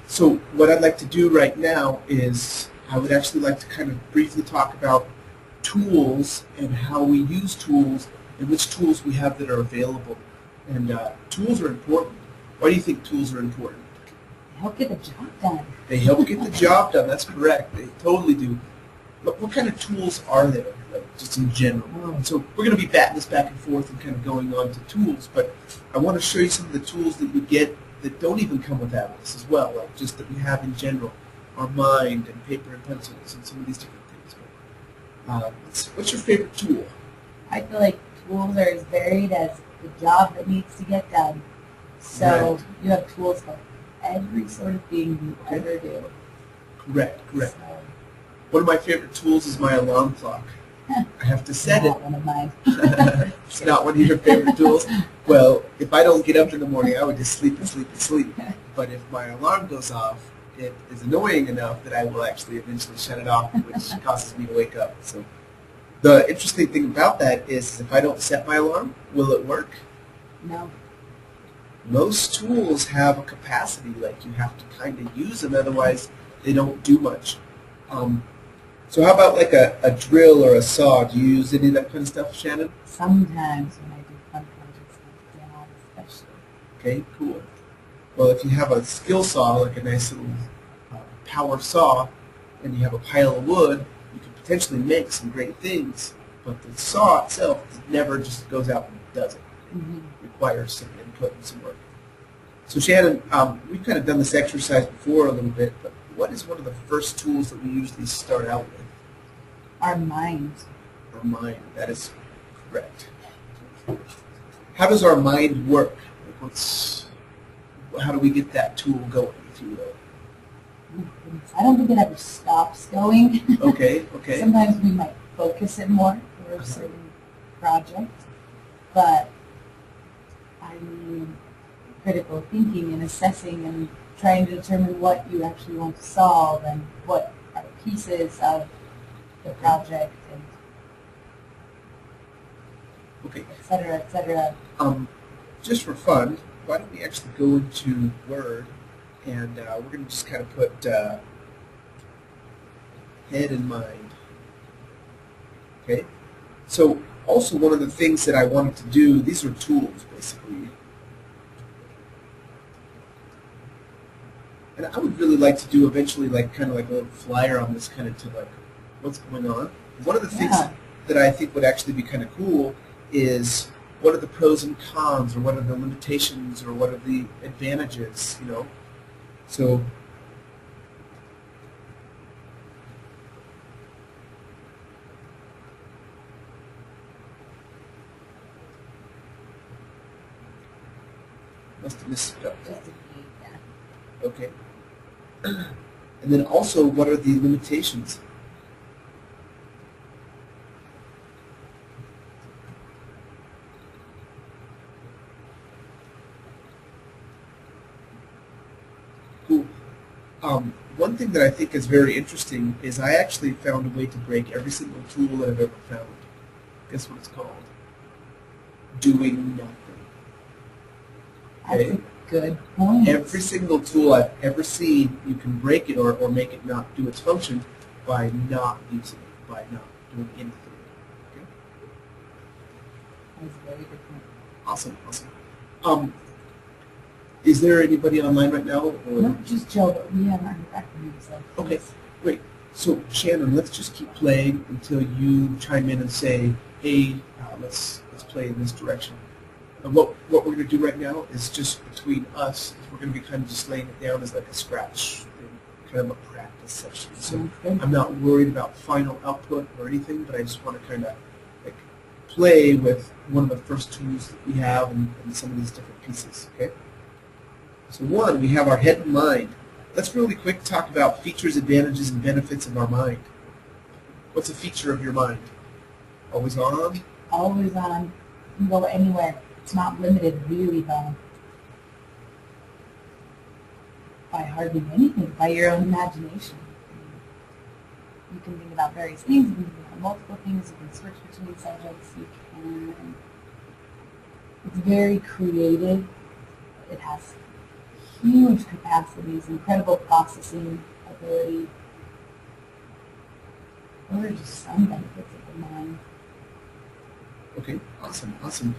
So what I'd like to do right now is I would actually like to kind of briefly talk about tools and how we use tools and which tools we have that are available. And tools are important. Why do you think tools are important? They help get the job done. They help get the job done. That's correct. They totally do. But what kind of tools are there, like just in general? So we're going to be batting this back and forth and kind of going on to tools, but I want to show you some of the tools that you get that don't even come with Adilas as well, like just that we have in general, our mind and paper and pencils and some of these different things. But, what's your favorite tool? I feel like tools are as varied as the job that needs to get done. So Right. you have tools for every sort of thing you ever do. Correct. So, One of my favorite tools is my alarm clock. I have to set it. not one of mine. It's not one of your favorite tools? Well, if I don't get up in the morning, I would just sleep and sleep and sleep. But if my alarm goes off, it is annoying enough that I will actually eventually shut it off, which causes me to wake up. So the interesting thing about that is if I don't set my alarm, will it work? No. Most tools have a capacity, like you have to kind of use them, otherwise they don't do much. So how about like a drill or a saw? Do you use any of that kind of stuff, Shannon? Sometimes when I do fun projects like down, especially. Okay, cool. Well, if you have a skill saw, like a nice little power saw, and you have a pile of wood, you can potentially make some great things. But the saw itself never just goes out and does it. Mm-hmm. It requires some input and some work. So Shannon, we've kind of done this exercise before a little bit, but what is one of the first tools that we usually start out with? Our mind. Our mind. That is correct. How does our mind work? How do we get that tool going, if you will? I don't think it ever stops going. Okay. Sometimes we might focus it more for a certain project, but I mean, critical thinking and assessing and trying to determine what you actually want to solve and what are the pieces of the project and et cetera, et cetera. Just for fun, why don't we actually go into Word and we're going to just kind of put head and mind. Okay? So also one of the things that I wanted to do, these are tools basically. And I would really like to do eventually like kind of like a little flyer on this kind of to like what's going on. One of the things that I think would actually be kind of cool is what are the pros and cons, or what are the limitations, or what are the advantages, you know? So must have misspelled that. Okay. And then also, what are the limitations? Cool. One thing that I think is very interesting is I actually found a way to break every single tool that I've ever found. Guess what it's called? Doing nothing. That's a good point. Every single tool I've ever seen, you can break it or make it not do its function by not using it, by not doing anything. Okay? That's very good point. Awesome. Is there anybody online right now? Or? Not just Joe, but we haven't heard back from you. So Okay, great. So Shannon, let's just keep playing until you chime in and say, "Hey, let's play in this direction." And what we're going to do right now is just between us. We're going to be kind of just laying it down as like a scratch, kind of a practice session. So I'm not worried about final output or anything, but I just want to kind of like play with one of the first tools that we have and some of these different pieces. Okay. So one, we have our head and mind. Let's really quick talk about features, advantages, and benefits of our mind. What's a feature of your mind? Always on? Always on. You can go anywhere. It's not limited really by hardly anything, by your own imagination. You can think about various things, you can think about multiple things, you can switch between subjects, it's very creative. It has huge capacities, incredible processing ability. Those are just some benefits of the mind. Okay, awesome, awesome.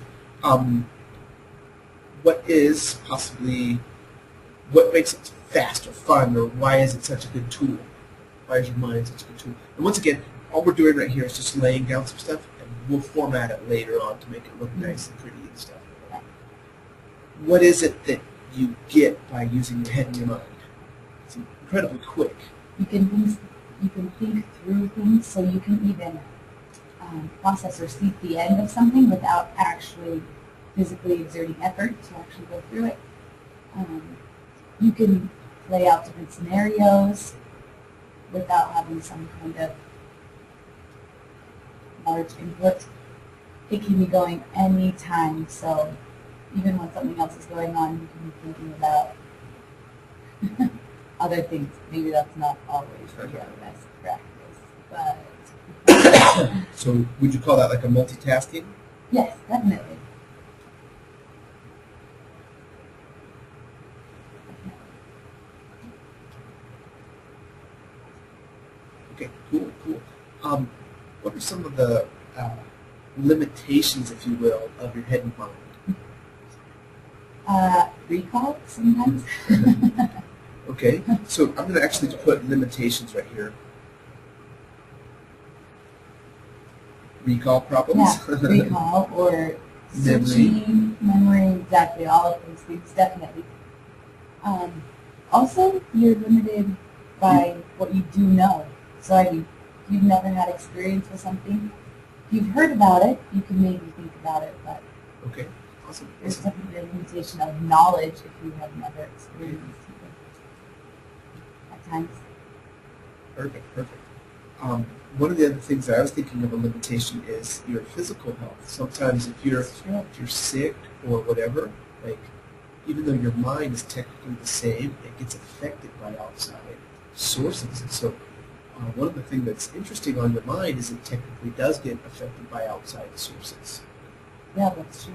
What is possibly, what makes it fast or fun, or why is it such a good tool? Why is your mind such a good tool? And once again, all we're doing right here is just laying down some stuff, and we'll format it later on to make it look nice and pretty and stuff. What is it that you get by using your head and your mind? It's incredibly quick. You can think through things, so you can even process or see the end of something without actually physically exerting effort to actually go through it. You can play out different scenarios without having some kind of large input. It can be going any time, so even when something else is going on, you can be thinking about other things. Maybe that's not always the best practice, but So would you call that like a multitasking? yes, definitely. Okay, cool, cool. What are some of the limitations, if you will, of your head and mind? Recall sometimes. Okay, so I'm going to actually put limitations right here. Recall problems? Yeah, recall or searching, memory, exactly, all of those things, definitely. Also, you're limited by what you do know. So, I mean, if you've never had experience with something, if you've heard about it, you can maybe think about it, but Okay, awesome. there's definitely a limitation of knowledge if you have never experienced it at times. Perfect, perfect. One of the other things that I was thinking of a limitation is your physical health. Sometimes if you're sick or whatever, like even though your mind is technically the same, it gets affected by outside sources. And so one of the things that's interesting on your mind is it technically does get affected by outside sources. Yeah, that's true.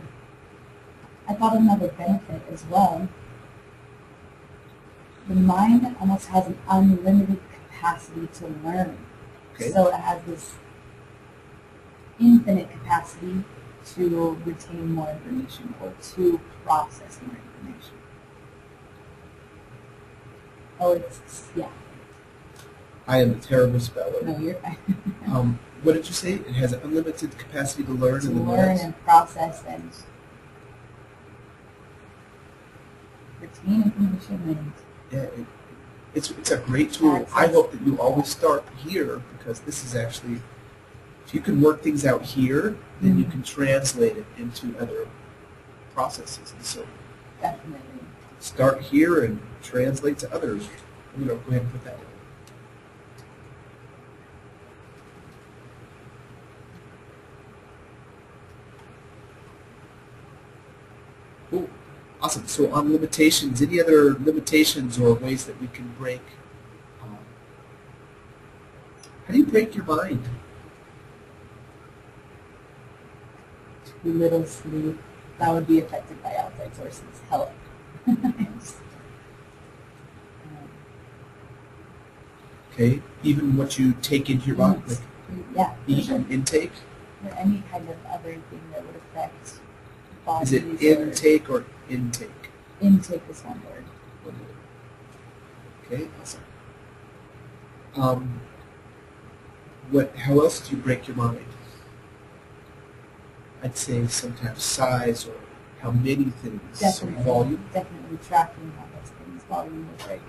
I thought another benefit as well. The mind almost has an unlimited capacity to learn. Okay. So it has this infinite capacity to retain more information or to process more information. Oh, it's, yeah. I am a terrible speller. No, you're fine. What did you say? It has an unlimited capacity to learn To and learn and process and retain information and yeah, it's a great tool. I hope that you always start here because this is actually, if you can work things out here, then you can translate it into other processes. And so definitely. start here and translate to others. I'm going to go ahead and put that in. Cool. Awesome. So on limitations, any other limitations or ways that we can break? How do you break your mind? Too little sleep. That would be affected by outside sources. Help. Okay. Even what you take into your body, like yeah, eat sure. intake. Or any kind of other thing that would affect bodies. Is it intake or intake? Intake is one word. Okay, awesome. How else do you break your mind? I'd say sometimes size or how many things, Definitely. or volume. Definitely tracking how those things, volume will break.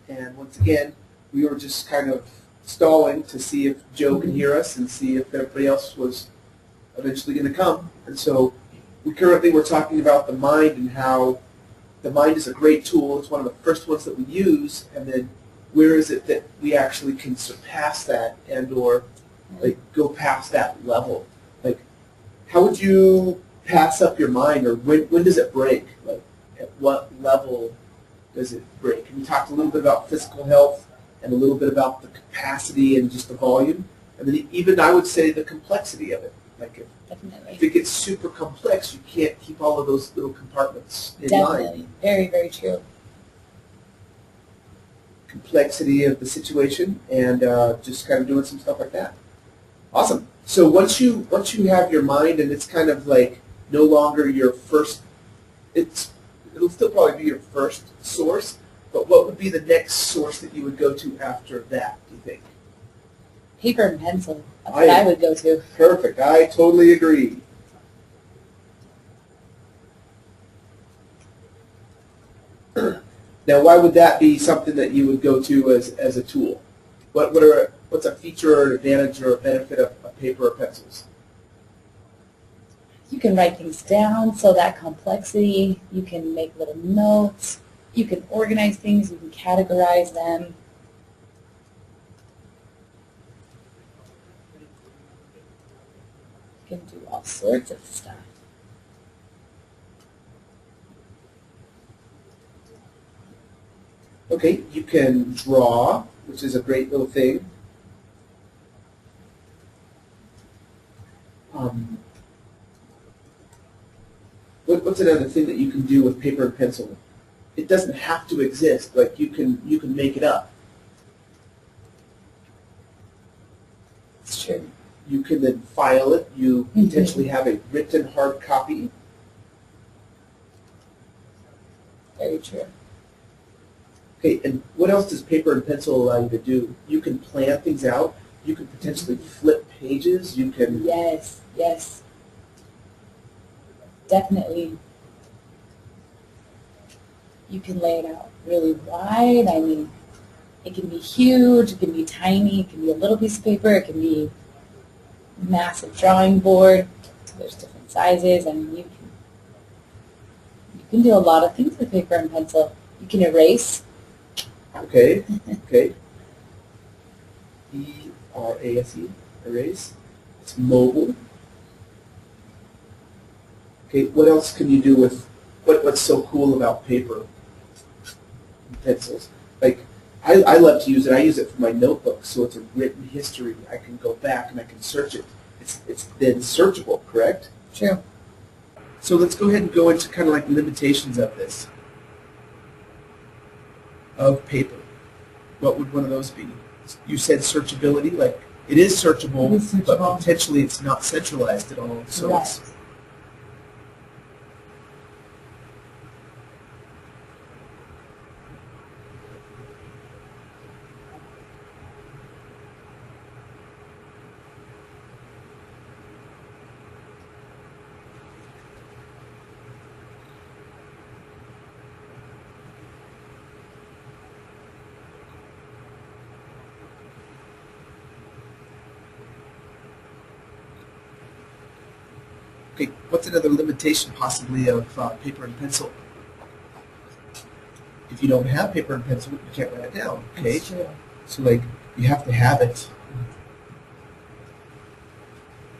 And once again, we were just kind of stalling to see if Joe can hear us and see if everybody else was eventually going to come. And so we currently were talking about the mind and how the mind is a great tool. It's one of the first ones that we use, and then where is it that we actually can surpass that and or like go past that level? Like, how would you pass up your mind, or when does it break? Like, at what level does it break? And we talked a little bit about physical health and a little bit about the capacity and just the volume, and then even I would say the complexity of it. Like if it gets super complex, you can't keep all of those little compartments in mind. Definitely. Very, very true. complexity of the situation and just kind of doing some stuff like that. Awesome. So once you have your mind and it's kind of like no longer your first, it'll still probably be your first source, but what would be the next source that you would go to after that, do you think? Paper and pencil. That's what I would go to. Perfect. I totally agree. Now, why would that be something that you would go to as a tool? What's a feature or an advantage or a benefit of paper or pencils? You can write things down, so that complexity. You can make little notes. You can organize things. You can categorize them. You can do all sorts of stuff. Okay, you can draw, which is a great little thing. What's another thing that you can do with paper and pencil? It doesn't have to exist. Like you can make it up. It's true. You can then file it. You potentially have a written hard copy. Very true. Okay, and what else does paper and pencil allow you to do? You can plan things out. You can potentially flip pages. You can. Yes, yes. Definitely. You can lay it out really wide. I mean, it can be huge, it can be tiny, it can be a little piece of paper, it can be a massive drawing board. There's different sizes. I mean, you can do a lot of things with paper and pencil. You can erase. Okay, okay. E-R-A-S-E, erase. It's mobile. Okay, what else can you do with, what's so cool about paper and pencils? Like, I love to use it. I use it for my notebook, so it's a written history. I can go back and I can search it. It's then searchable, correct? True. So let's go ahead and go into kind of like limitations of this, of paper. What would one of those be? You said searchability, like it is searchable, but potentially it's not centralized at all. So right. It's, okay, what's another limitation possibly of paper and pencil? If you don't have paper and pencil, you can't write it down. Okay, That's true. so like you have to have it.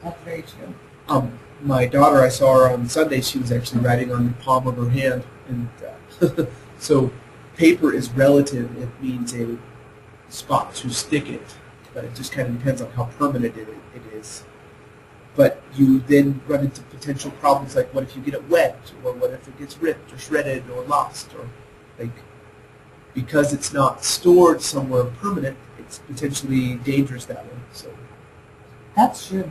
That's very true. My daughter, I saw her on Sunday. She was actually writing on the palm of her hand, and so paper is relative. It means a spot to stick it, but it just kind of depends on how permanent it is. But you then run into potential problems like what if you get it wet, or what if it gets ripped or shredded or lost, or like because it's not stored somewhere permanent, it's potentially dangerous that way. So That's true.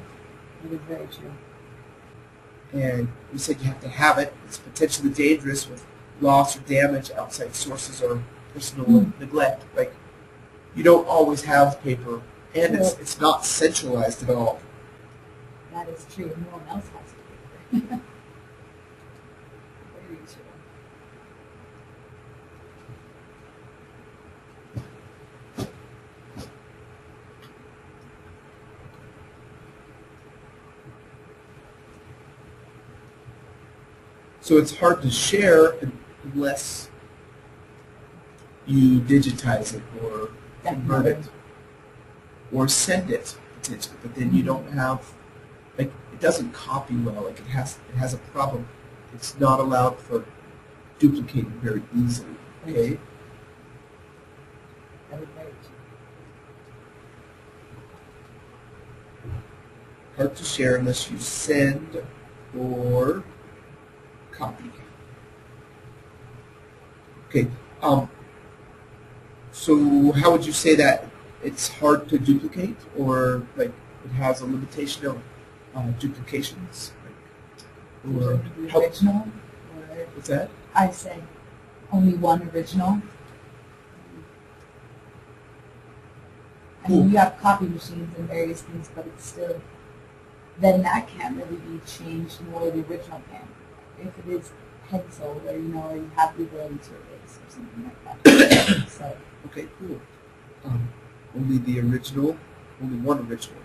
It is very true. and you said you have to have it. It's potentially dangerous with loss or damage, outside sources, or personal neglect. Like you don't always have paper, and it's not centralized at all. That is true. No one else has paper. Very true. So it's hard to share unless you digitize it or convert it or send it potentially. But then you don't have, like, it doesn't copy well. Like it has a problem. It's not allowed for duplicating very easily. Okay. That is very true. Hard to share unless you send or copy. Okay. So how would you say that it's hard to duplicate, or like it has a limitation of duplications? Or The how, original, or what's that? I say only one original. I Cool. mean, you have copy machines and various things, but it's still, then that can't really be changed in the way the original can. If it is pencil, or or you have the ability to erase or something like that. So Okay, cool. Only the original, only one original.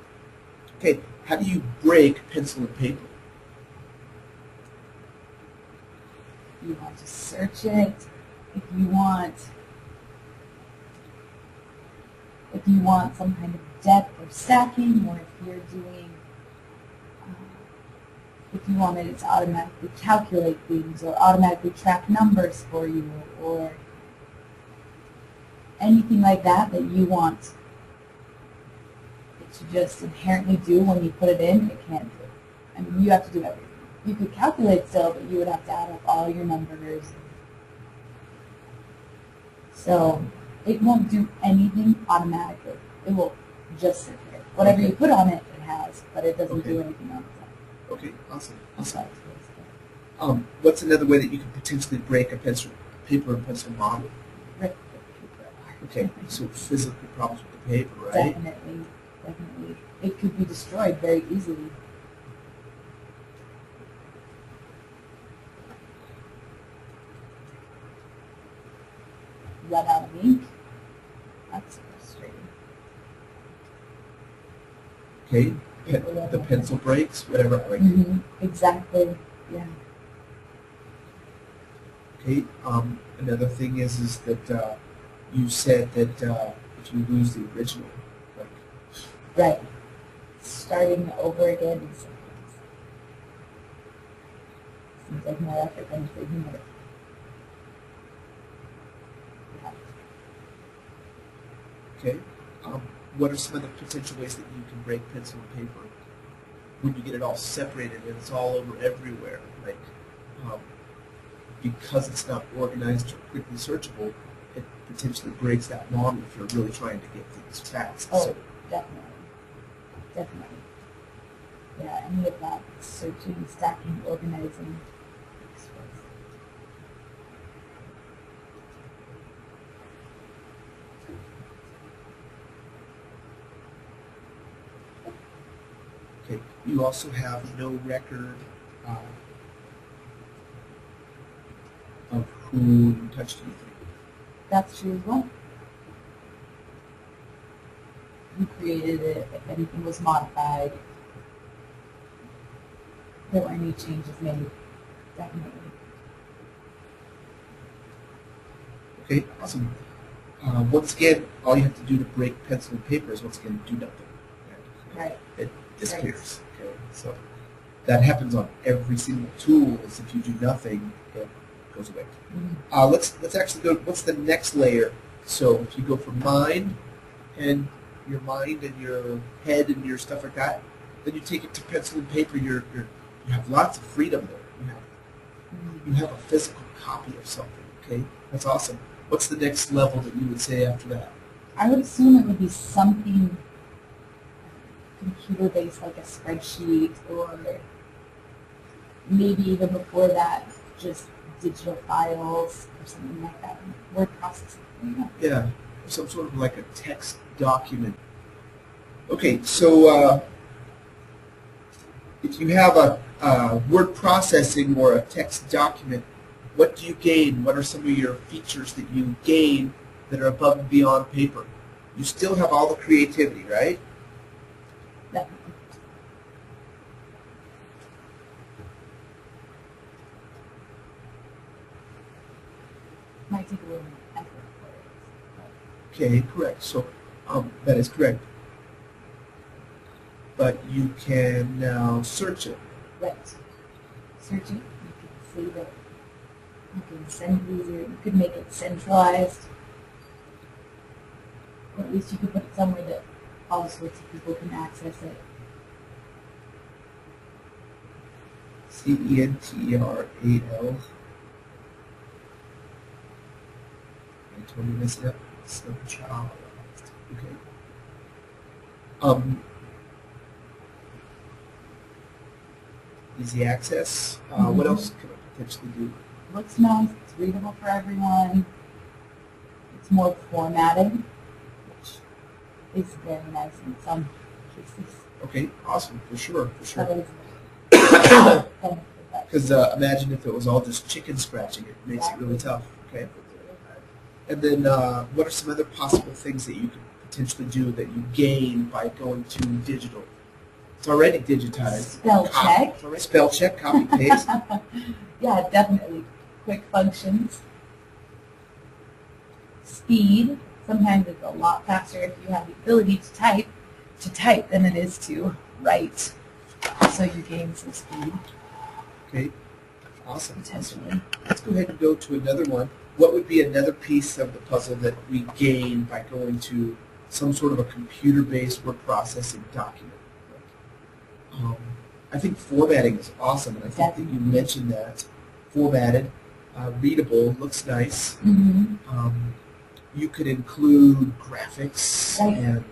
Okay, how do you break pencil and paper? you want to search it. If you want some kind of depth or stacking, or if you're doing if you wanted it to automatically calculate things or automatically track numbers for you, or anything like that that you want it to just inherently do when you put it in, it can't do. I mean, you have to do everything. You could calculate still, but you would have to add up all your numbers. So it won't do anything automatically. It will just sit there. Whatever you put on it, it has, but it doesn't do anything on its own. Okay, awesome. So Awesome. it's What's another way that you can potentially break a paper and pencil model? rip the paper apart. Okay, so physical problems with the paper, right? Definitely, definitely. It could be destroyed very easily. Run out of ink. That's frustrating. Okay, the pencil breaks, whatever. Like, Exactly. Yeah. okay. Another thing is that you said that if you lose the original, like, Right. Starting over again in seconds. Seems like more effort than if they knew it. Yeah. okay. What are some of the potential ways that you can break pencil and paper when you get it all separated and it's all over everywhere? Like, because it's not organized or quickly searchable, it potentially breaks that model if you're really trying to get things fast. Oh, So, definitely. Definitely. Yeah, any of that searching, stacking, organizing. okay. You also have no record of who touched anything. That's true as well. Who created it, if anything was modified, if there were any changes made, definitely. Okay, awesome. Once again, all you have to do to break pencil and paper is once again do nothing. Right. It disappears. Okay, so that happens on every single tool. Is if you do nothing, it goes away. Let's actually go. What's the next layer? So if you go from mind and your mind and your head and your stuff like that, then you take it to pencil and paper. You have lots of freedom there. You have a physical copy of something. Okay, that's awesome. What's the next level that you would say after that? I would assume it would be something computer-based, like a spreadsheet, or maybe even before that, just digital files or something like that. Word processing. Yeah, some sort of like a text document. Okay, so if you have a word processing or a text document, what do you gain? What are some of your features that you gain that are above and beyond paper? You still have all the creativity, right? Definitely. Might take a little more effort for it. Okay, correct. So that is correct. But you can now search it. Right. Searching, you can save it. You can send it easier. You could make it centralized. Or at least you could put it somewhere that all sorts of people can access it. CENTRAL. Totally messed up. Snapchat. Okay. Easy access. What else can I potentially do? Looks nice. It's readable for everyone. It's more formatted, which is very nice in some cases. Okay, awesome, for sure, for sure. That is Because imagine if it was all just chicken scratching, it makes it really tough. Okay. And then what are some other possible things that you could potentially do that you gain by going to digital? It's already digitized. Spell check. It's already spell check, copy, paste. Yeah, definitely. Quick functions. Speed. Sometimes it's a lot faster if you have the ability to type than it is to write. So you gain some speed. Okay, awesome. Potentially. Let's go ahead and go to another one. What would be another piece of the puzzle that we gain by going to some sort of a computer-based word processing document? I think formatting is awesome, and I think that you mentioned that. Formatted, readable, looks nice. Mm-hmm. You could include graphics Right. and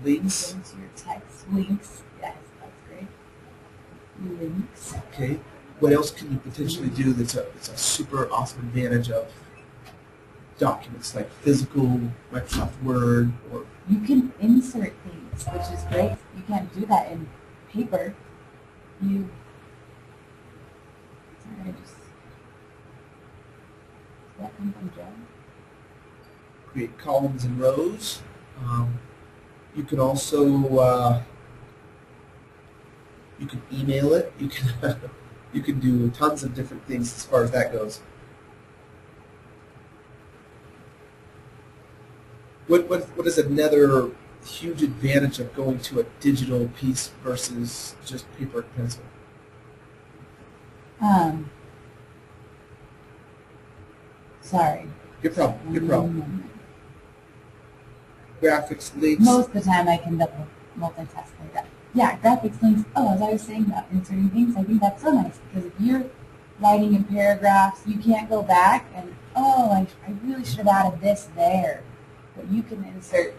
links. Into your text. Links. Yes, that's great. Links. Okay. What else can you potentially do that's a super awesome advantage of documents like physical Microsoft Word or You can insert things, which is great. You can't do that in paper. Sorry, did that come from Joe? create columns and rows. You can also you can email it. You can you can do tons of different things as far as that goes. What is another huge advantage of going to a digital piece versus just paper and pencil? Sorry. Your problem. Your problem. Graphics, links. Most of the time I can double multitask like that. Yeah, graphics, links. Oh, as I was saying about inserting things, I think that's so nice because if you're writing in paragraphs, you can't go back and, oh, I really should have added this there. But you can insert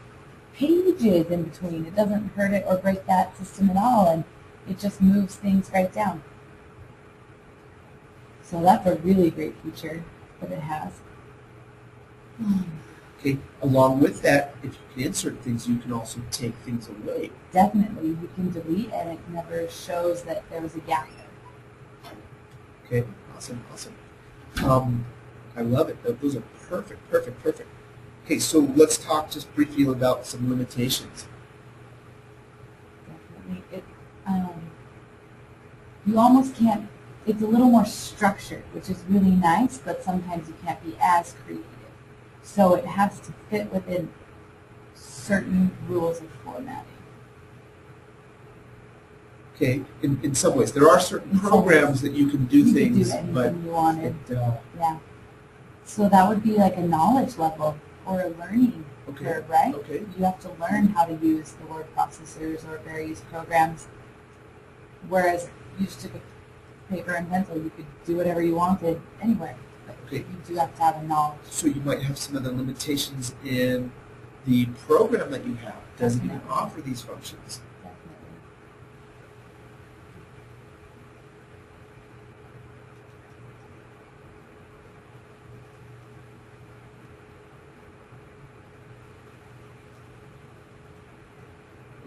pages in between. It doesn't hurt it or break that system at all, and it just moves things right down. So that's a really great feature that it has. Okay. Along with that, if you can insert things, you can also take things away. Definitely, you can delete, and it never shows that there was a gap there. Okay. Awesome. Awesome. I love it. Those are perfect. Perfect. Perfect. Okay. So let's talk just briefly about some limitations. Definitely, you almost can't. It's a little more structured, which is really nice, but sometimes you can't be as creative. So it has to fit within certain rules of formatting. Okay, in some ways. There are certain programs that you can do You things, can do but anything you wanted. yeah. So that would be like a knowledge level or a learning Okay. curve, right? Okay. You have to learn how to use the word processors or various programs. Whereas you just took a paper and pencil, you could do whatever you wanted anywhere. But Okay. you do have to have a knowledge. So you might have some of the limitations in the program that you have. Doesn't even offer these functions. Definitely.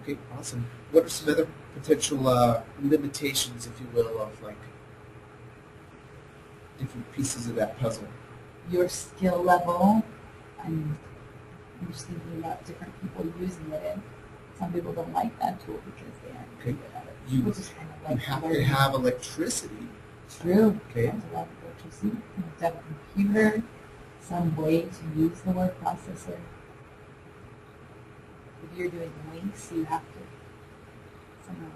Okay, awesome. What are some other potential limitations, if you will, of like different pieces of that puzzle? Your skill level, I'm just thinking about different people using it. And some people don't like that tool because they aren't Okay. good at it. You, Which is kind of you like have to learning. have electricity. True. Okay. There's a lot of electricity. You have to have a computer, some way to use the word processor. If you're doing links, you have to somehow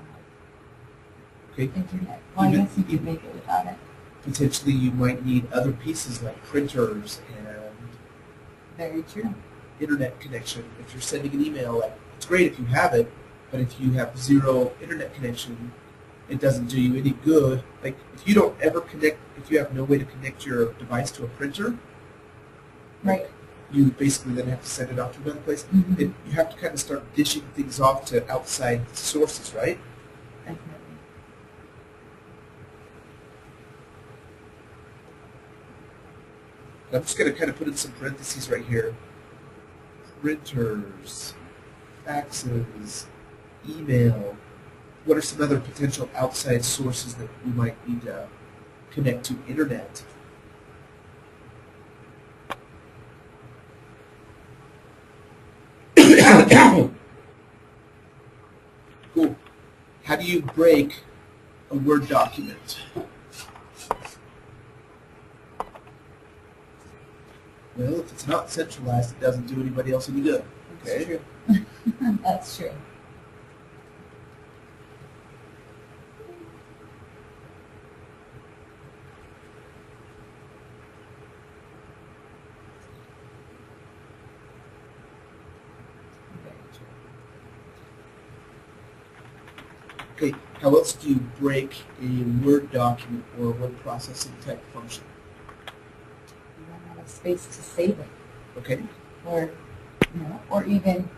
Okay. have internet. Well, I Even- guess you could make it without it. Potentially, you might need other pieces like printers and Very true. internet connection. If you're sending an email, like it's great if you have it, but if you have zero internet connection, it doesn't do you any good. Like if you don't ever connect, if you have no way to connect your device to a printer, Right. you basically then have to send it off to another place. Mhm. And you have to kind of start dishing things off to outside sources, right? Definitely. And I'm just going to kind of put in some parentheses right here. Printers, faxes, email. What are some other potential outside sources that we might need to connect to internet? Cool. How do you break a Word document? Well, if it's not centralized, it doesn't do anybody else any good. That's Okay. true. That's true. Very true. Okay. How else do you break a Word document or a word processing type function? You run out of space to save it, Okay. or or even